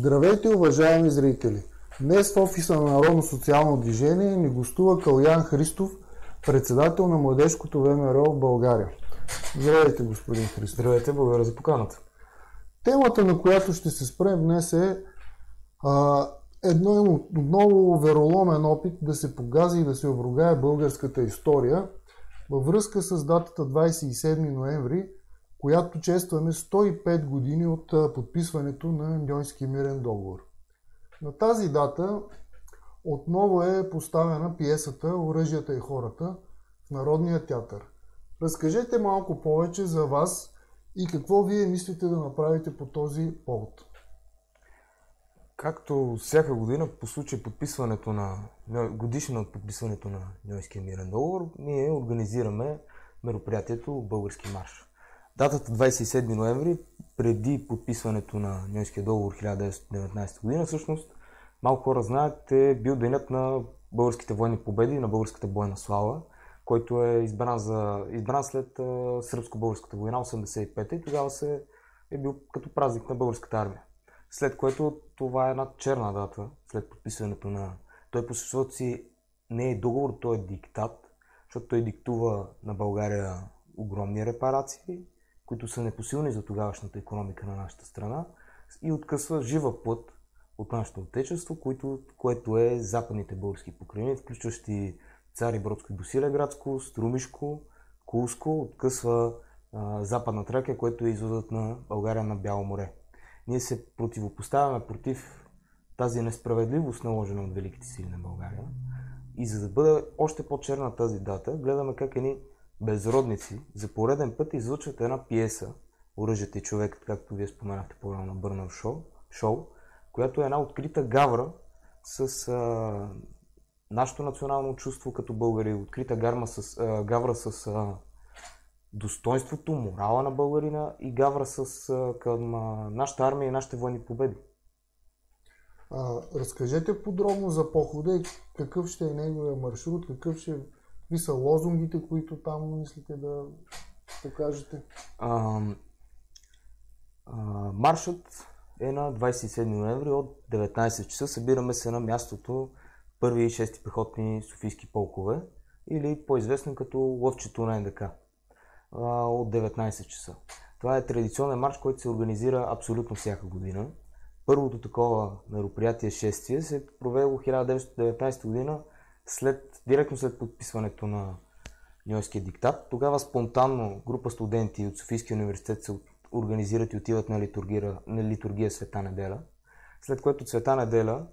Здравейте, уважаеми зрители! Днес в офиса на Народно социално движение ни гостува Калоян Христов, председател на Младежкото ВМРО в България. Здравейте, господин Христов! Здравейте, благодаря за поканата. Темата, на която ще се спрем днес е много вероломен опит да се погази и да се обругае българската история във връзка с датата 27 ноември, която честваме 105 години от подписването на Ньойския мирен договор. На тази дата отново е поставена пиесата "Оръжията и хората" в Народния театър. Разкажете малко повече за вас и какво вие мислите да направите по този повод. Както всяка година по случай годишна от подписването на Ньойския мирен договор, ние организираме мероприятието Български марш. Датата 27 ноември, преди подписването на Ньойския договор 1919 година, всъщност малко хора знаят, е бил денят на българските военни победи и на българската бойна слава, който е избран след Сръбско-българската война 85-та и тогава е бил като празник на българската армия. След което това е една черна дата, след подписването на... Той по съществото си не е договор, той е диктат, защото той диктува на България огромни репарации, които са непосилни за тогавашната икономика на нашата страна, и откъсва жива път от нашето отечество, което е западните български покрайнини, включващи Царибродско и Босилеградско, Струмишко, Кулско, откъсва Западна Тракия, което е изводът на България на Бяло море. Ние се противопоставяме против тази несправедливост, наложена от великите сили на България. И за да бъде още по-черна тази дата, гледаме как едни безродници за пореден път излъчват една пиеса "Оръжията и човекът", както вие споменахте по-рано на Бърнал Шоу, която е една открита гавра с нашето национално чувство като българи, открита гавра с достоинството, морала на българина и гавра към нашата армия и нашите военни победи. Разкажете подробно за похода и какъв ще е неговия маршрут, какви са лозунгите, които там мислите да покажете? Маршът е на 27 ноември от 19 часа. Събираме се на мястото 1 и 6 пехотни софийски полкове, или по-известно като Лъвчето на НДК, от 19 часа. Това е традиционен марш, който се организира абсолютно всяка година. Първото такова мероприятие, шествие, се е провело 1919 година, директно след подписването на Ньойския диктат. Тогава спонтанно група студенти от Софийския университет се организират и отиват на литургия Света неделя. След което Света неделя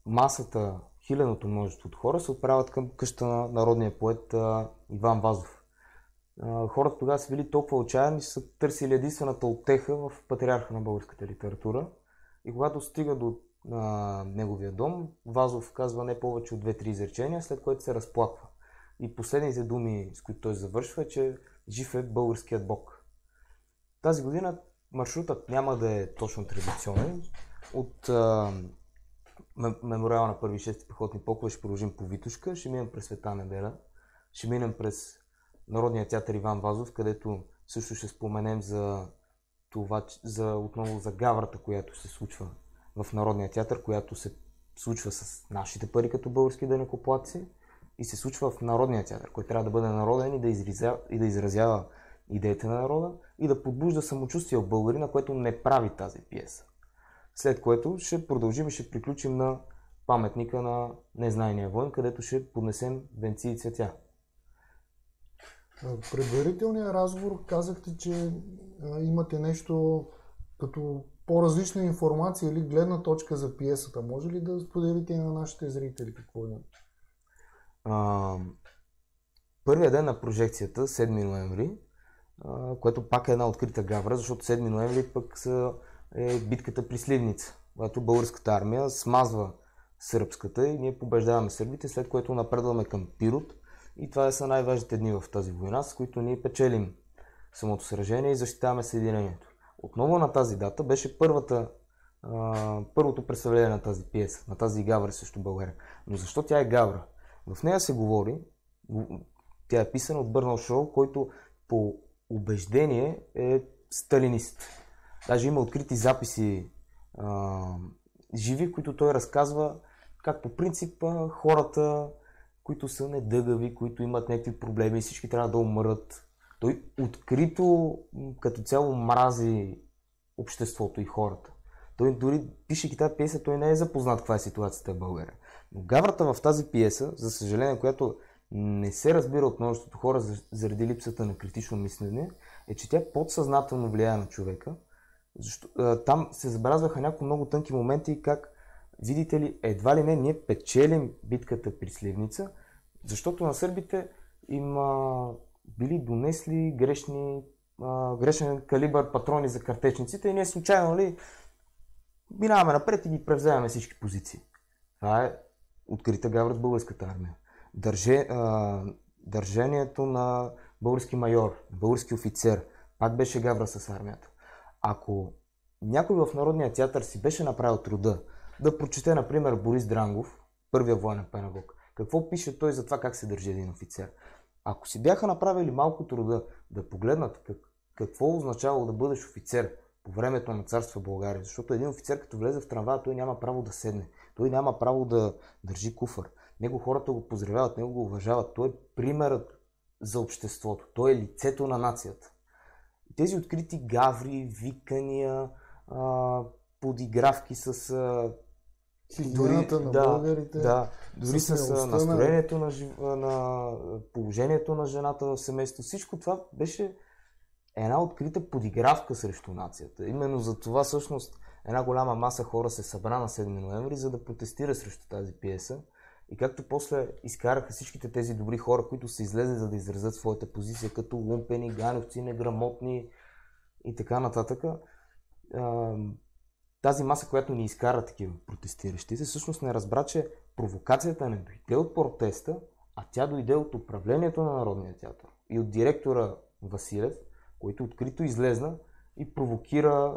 масата, хилядното множество от хора се отправят към къща на народния поет Иван Вазов. Хората тогава са били толкова отчаяни, че са търсили единствената утеха в патриарха на българската литература. И когато стига до неговия дом, Вазов казва не повече от 2-3 изречения, след което се разплаква. И последните думи, с които той завършва, е, че жив е българският бог. Тази година маршрутът няма да е точно традиционен. От мемориала на 1 и 6 пехотни полкове ще продължим по Витошка, ще минем през Света неделя, ще минем през Народния театър Иван Вазов, където също ще споменем отново за гаврата, която се случва в Народния театър, която се случва с нашите пари като български данъкоплатци и се случва в Народния театър, който трябва да бъде народен и да изразява идеите на народа и да подбужда самочувствие от българина, което не прави тази пиеса. След което ще продължим и ще приключим на паметника на незнайния войн, където ще поднесем венци и цветя. В предварителния разговор казахте, че имате нещо като по-различна информация или гледна точка за пиесата. Може ли да споделите и на нашите зрители какво е? Първият ден на прожекцията, 7 ноември, което пак е една открита гавра, защото 7 ноември пък е битката при Сливница, когато българската армия смазва сръбската и ние побеждаваме сърбите, след което напредваме към Пирот. И това са най-важните дни в тази война, с които ние печелим самото сражение и защитаваме съединението. Отново на тази дата беше първото представление на тази пиеса, на тази гавра срещу България. Но защо тя е гавра? В нея се говори, тя е писана от Бърнал Шоу, който по убеждение е сталинист. Даже има открити записи живи, в които той разказва как по принцип хората, които са недъгави, които имат някакви проблеми, всички трябва да умрат. Той открито като цяло мрази обществото и хората. Той дори, пишейки тази пиеса, той не е запознат каква е ситуацията в България. Но гаврата в тази пиеса, за съжаление, която не се разбира от множеството хора заради липсата на критично мислене, е, че тя подсъзнателно влияе на човека. Там се забелязваха някои много тънки моменти, как, видите ли, едва ли не, ние печелим битката при Сливница, защото на сърбите им били донесли грешен калибър патрони за картечниците и ние случайно минаваме напред и ги превземаме всички позиции. Това е открита гавра с българската армия. Държението на български майор, български офицер, пак беше гавра с армията. Ако някой в Народния театър си беше направил труда да прочете, например, Борис Дрангов, първия военен педагог, какво пише той за това как се държи един офицер. Ако си бяха направили малко труда да погледнат какво означава да бъдеш офицер по времето на царство България, защото един офицер като влезе в трамвая, той няма право да седне, той няма право да държи куфар. Него хората го поздравяват, него го уважават, той е примерът за обществото, той е лицето на нацията. И тези открити гаври, викания, подигравки с хигиената на българите, дори с настроението на положението на жената в семейството. Всичко това беше една открита подигравка срещу нацията. Именно за това всъщност една голяма маса хора се събра на 7 ноември, за да протестира срещу тази пиеса. И както после изкараха всичките тези добри хора, които са излезли за да изразят своята позиция, като лумпени, ганевци, неграмотни и така нататък, тази маса, която ни изкара такива протестиращите, всъщност не разбра, че провокацията не дойде от протеста, а тя дойде от управлението на Народния театър и от директора Василев, който открито излезна и провокира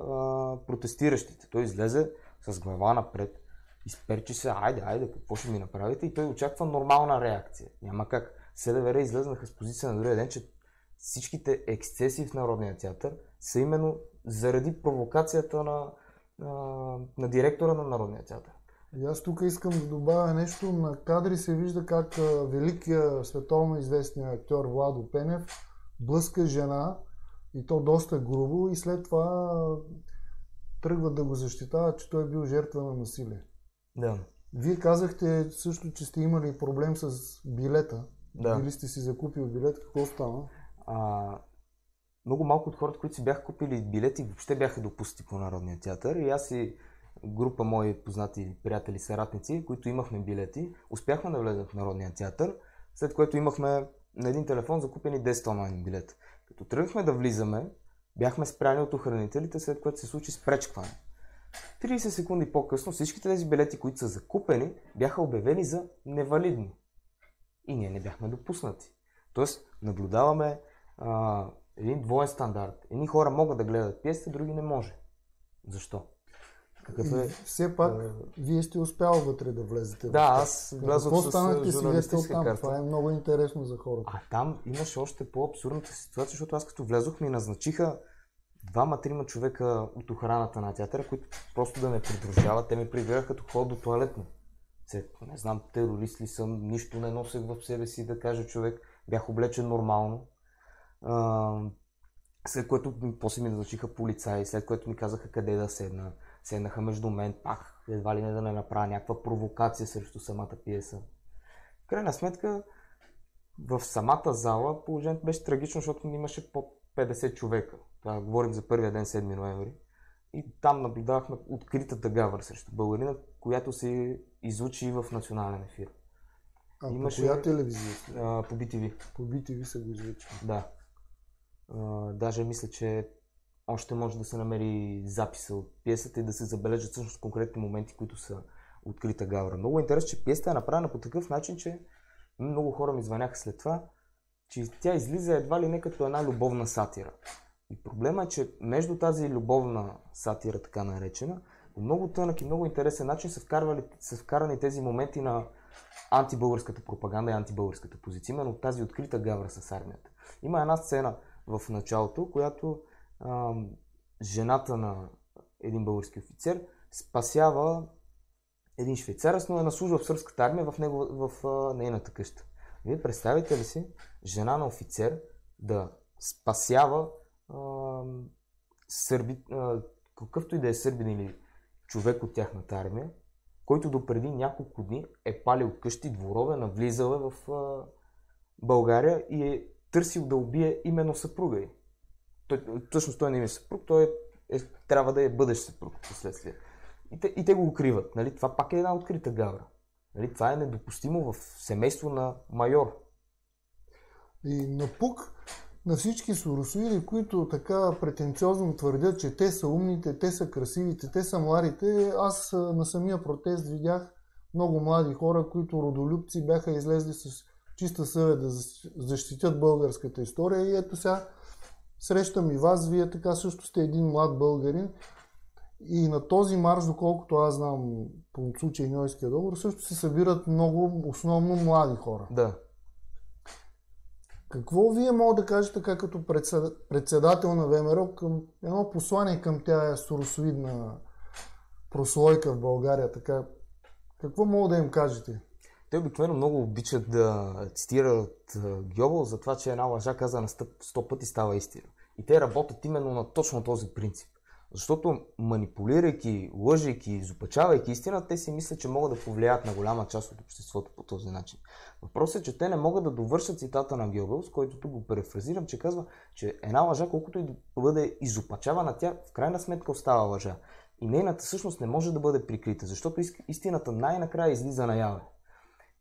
протестиращите. Той излезе с глава напред, изперчи се, айде, какво ще ми направите? И той очаква нормална реакция. Няма как. СДВР излезнаха с позиция на другия ден, че всичките ексцесии в Народния театър са именно заради провокацията на директора на Народния театър. И аз тук искам да добавя нещо. На кадри се вижда как великият световно известният актьор Владо Пенев блъска жена, и то доста грубо, и след това тръгва да го защитава, че той е бил жертва на насилие. Да. Вие казахте също, че сте имали проблем с билета. Да. Били сте си закупил билет. Какво стана? Много малко от хората, които си бяха купили билети, въобще бяха допуснати по Народния театър. И аз и група мои познати приятели, съратници, които имахме билети, успяхме да влезем в Народния театър, след което имахме на един телефон закупени 10 онлайн билета. Като тръгнахме да влизаме, бяхме спряни от охранителите, след което се случи спречкване. 30 секунди по-късно всичките тези билети, които са закупени, бяха обявени за невалидни. И ние не бяхме допуснати. Тоест, наблюдаваме един двоен стандарт. Едни хора могат да гледат пиесата, други не може. Защо? Все пак, вие сте успял вътре да влезете. Да, аз влязох с журналистическа карта. Това е много интересно за хората. А там имаше още по-абсурдната ситуация, защото аз като влязох ми назначиха 2-3 човека от охраната на театъра, които просто да ме придружават. Те ме прибираха като ходя до тоалетно. Не знам, терорист ли съм, нищо не носех в себе си, да кажа човек. Бях облечен нормално. След което после ми назначиха полицаи, след което ми казаха къде да седна. Седнаха между мен, пак едва ли не да не направя някаква провокация срещу самата пиеса. В крайна сметка, в самата зала положението беше трагично, защото имаше под 50 човека. Това говорим за първия ден, 7 ноември. И там наблюдавахме откритата гавра срещу българина, която се излучи и в национален ефир. Имаше... по коя телевизия? По BTV. По BTV се го излучи. Да. Даже мисля, че още може да се намери записа от пиесата и да се забележат всъщност конкретни моменти, които са открита гавра. Много интересно, че пиесата е направена по такъв начин, че много хора ми звъняха след това, че тя излиза едва ли не като една любовна сатира. И проблема е, че между тази любовна сатира, така наречена, по много тънък и много интересен начин са вкарани тези моменти на антибългарската пропаганда и антибългарската позиция, именно тази открита гавра с армията. Има една сцена в началото, която жената на един български офицер спасява един швейцарец, но е на служба в сръбската армия в нейната къща. Вие представите ли си жена на офицер да спасява какъвто и да е сърбин или човек от тяхната армия, който допреди няколко дни е палил къщи, дворове, навлизал в България и е търсил да убие именно съпруга й. Всъщност той не е съпруг, трябва да е бъдещ съпруг последствие. И те го укриват. Нали? Това пак е една открита гавра. Нали? Това е недопустимо в семейство на майор. И напук на всички соросоиди, които така претенциозно твърдят, че те са умните, те са красивите, те са младите. Аз на самия протест видях много млади хора, които родолюбци бяха излезли с чиста съвест да защитят българската история. И ето сега срещам и вас, вие така също сте един млад българин. И на този марш, доколкото аз знам по случай Ньойския договор, също се събират много, основно млади хора. Да. Какво вие мога да кажете така като председател на ВМРО към едно послание към тя соросоидна прослойка в България? Така, какво мога да им кажете? Те обикновено много обичат да цитират Гьобел за това, че една лъжа каза на 100 пъти става истина. И те работят именно на точно този принцип. Защото манипулирайки, лъжейки, изопачавайки истина, те си мислят, че могат да повлияят на голяма част от обществото по този начин. Въпросът е, че те не могат да довършат цитата на Гьобелс, който тук го перефразирам, че казва, че една лъжа, колкото и да бъде изопачавана, тя в крайна сметка остава лъжа. И нейната същност не може да бъде прикрита, защото истината най-накрая излиза наяве.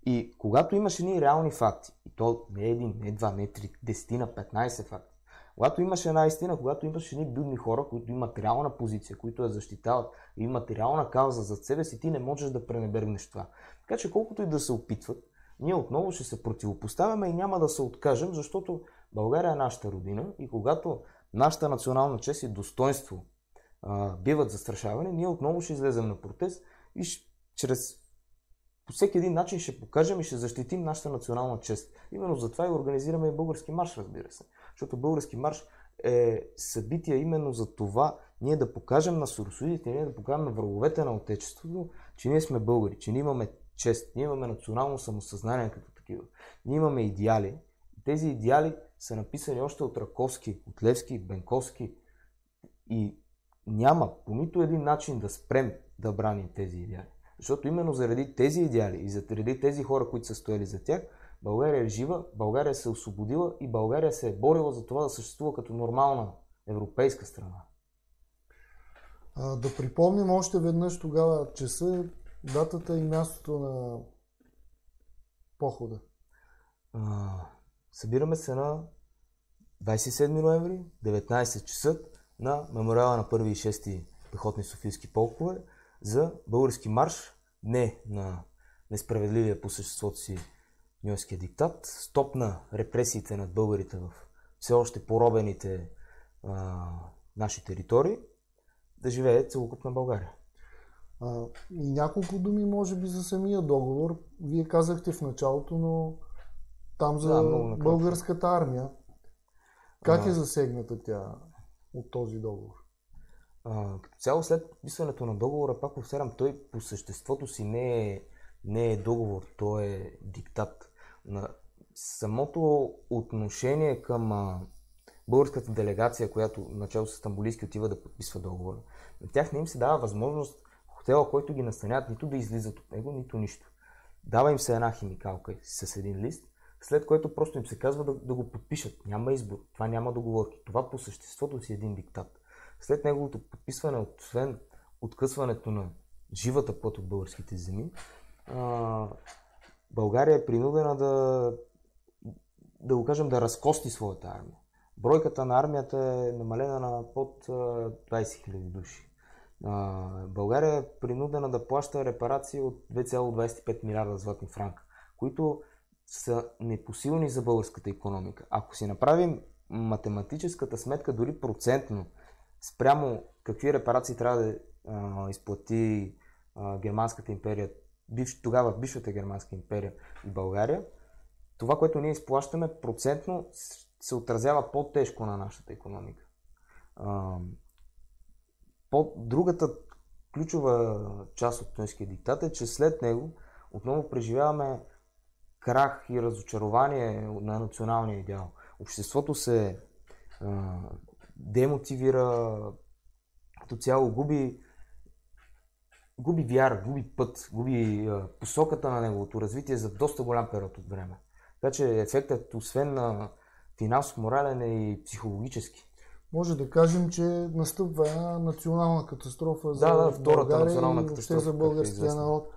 И когато имаш едни реални факти, и то не един, не два, не три, 10, 15 факти, когато имаш една истина, когато имаш едни будни хора, които имат реална позиция, които я защитават и имат реална кауза зад себе си, ти не можеш да пренебрегнеш това. Така че колкото и да се опитват, ние отново ще се противопоставяме и няма да се откажем, защото България е нашата родина и когато нашата национална чест и достоинство биват застрашавани, ние отново ще излезем на протест и по всеки един начин ще покажем и ще защитим нашата национална чест. Именно затова и организираме и български марш, разбира се. Защото български марш е събитие именно за това ние да покажем на соросоидите, ние да покажем на враговете на Отечеството, че ние сме българи, че ние имаме чест, ние имаме национално самосъзнание като такива. Ние имаме идеали. Тези идеали са написани още от Раковски, от Левски, Бенковски и няма по нито един начин да спрем да браним тези идеали. Защото именно заради тези идеали и заради тези хора, които са стояли за тях, България е жива, България се е освободила и България се е борила за това да съществува като нормална европейска страна. Да припомним още веднъж тогава часа, датата и мястото на похода. Събираме се на 27 ноември, 19 часа на мемориала на 1 и 6 пехотни софийски полкове за български марш, не на несправедливия по съществото си Ньойския диктат, стоп на репресиите над българите в все още поробените наши територии, да живее целокупна България. И няколко думи може би за самия договор. Вие казахте в началото, но там за българската армия. Как е засегната тя от този договор? Като цяло след подписването на договора, пак повтарям, той по съществото си не е договор, той е диктат. На самото отношение към българската делегация, която начало с Стамбулийски отива да подписва договора, на тях не им се дава възможност хотела, който ги настанят, нито да излизат от него, нито нищо. Дава им се една химикалка с един лист, след което просто им се казва да го подпишат. Няма избор, това няма договорки. Това по съществото си е един диктат. След неговото подписване, освен откъсването на живата плът от българските земи, България е принудена да го кажем, да разкости своята армия. Бройката на армията е намалена на под 20 000 души. България е принудена да плаща репарации от 2,25 милиарда златни франка, които са непосилни за българската икономика. Ако си направим математическата сметка, дори процентно, спрямо какви репарации трябва да изплати Германската империя, тогава бившата Германска империя и България, това, което ние изплащаме, процентно се отразява по-тежко на нашата икономика. Другата ключова част от Ньойския диктат е, че след него отново преживяваме крах и разочарование на националния идеал. Обществото се демотивира, като цяло губи вяра, губи път, губи посоката на неговото развитие за доста голям период от време. Така че ефектът, освен на финансов, морален и психологически. Може да кажем, че настъпва една национална катастрофа за България и въобще за българския народ.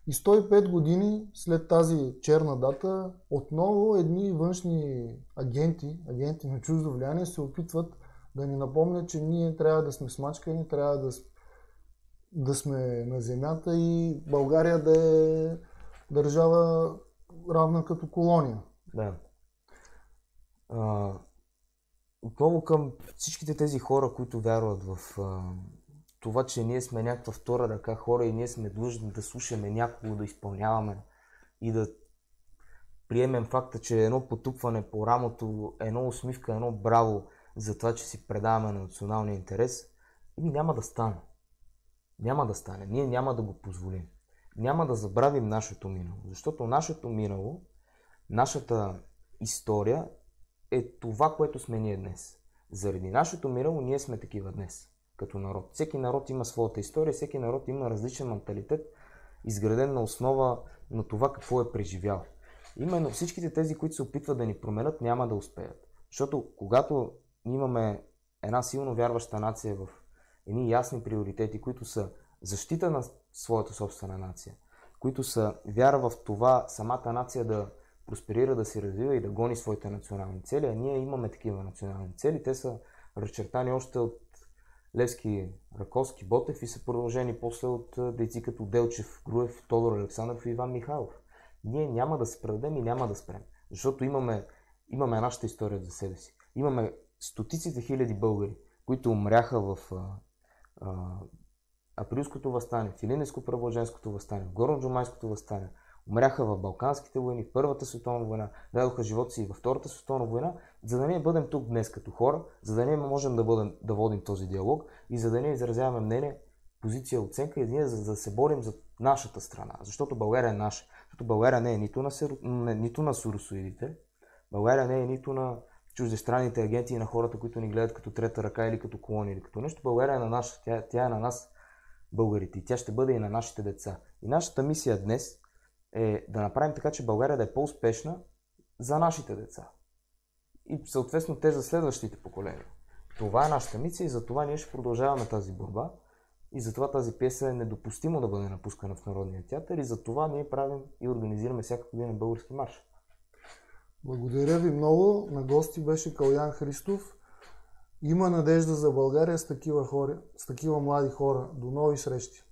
И 105 години след тази черна дата, отново едни външни агенти на чуждо влияние се опитват да ни напомнят, че ние трябва да сме смачкани, трябва да сме на земята и България да е държава равна като колония. Да. Отново към всичките тези хора, които вярват в това, че ние сме някаква втора ръка хора и ние сме длъжни да слушаме някого, да изпълняваме и да приемем факта, че едно потупване по рамото, едно усмивка, едно браво за това, че си предаваме на националния интерес, няма да стане. Няма да стане. Ние няма да го позволим. Няма да забравим нашето минало. Защото нашето минало, нашата история е това, което сме ние днес. Заради нашето минало ние сме такива днес, като народ. Всеки народ има своята история, всеки народ има различен менталитет, изграден на основа на това какво е преживял. Именно всичките тези, които се опитват да ни променят, няма да успеят. Защото когато имаме една силно вярваща нация в едни ясни приоритети, които са защита на своята собствена нация, които са вяра в това самата нация да просперира, да се развива и да гони своите национални цели, а ние имаме такива национални цели. Те са разчертани още от Левски, Раковски, Ботев и са продължени после от дейци като Делчев, Груев, Тодор Александров и Иван Михайлов. Ние няма да се предадем и няма да спрем, защото имаме нашата история за себе си. Имаме стотиците хиляди българи, които умряха в Априлското въстание, в Илинденско-Преображенското въстание, в Горно-Джумайското въстание, умряха в Балканските войни, в Първата световна война, дадоха живота си и във Втората световна война, за да ние бъдем тук днес като хора, за да ние можем да водим този диалог и за да ние изразяваме мнение, позиция, оценка и да се борим за нашата страна. Защото България е наша. Защото България не е нито на соросоидите, България не е нито на чуждестранните агенти и на хората, които ни гледат като трета ръка или като колония или като нещо. България е на наша. Тя е на нас, българите. И тя ще бъде и на нашите деца. И нашата мисия днес е да направим така, че България да е по-успешна за нашите деца. И съответно те за следващите поколения. Това е нашата мисия и за това ние ще продължаваме тази борба. И затова тази пиеса е недопустимо да бъде напускана в Народния театър и затова ние правим и организираме всяка година български марш. Благодаря ви много. На гости беше Калоян Христов. Има надежда за България с такива млади хора. До нови срещи!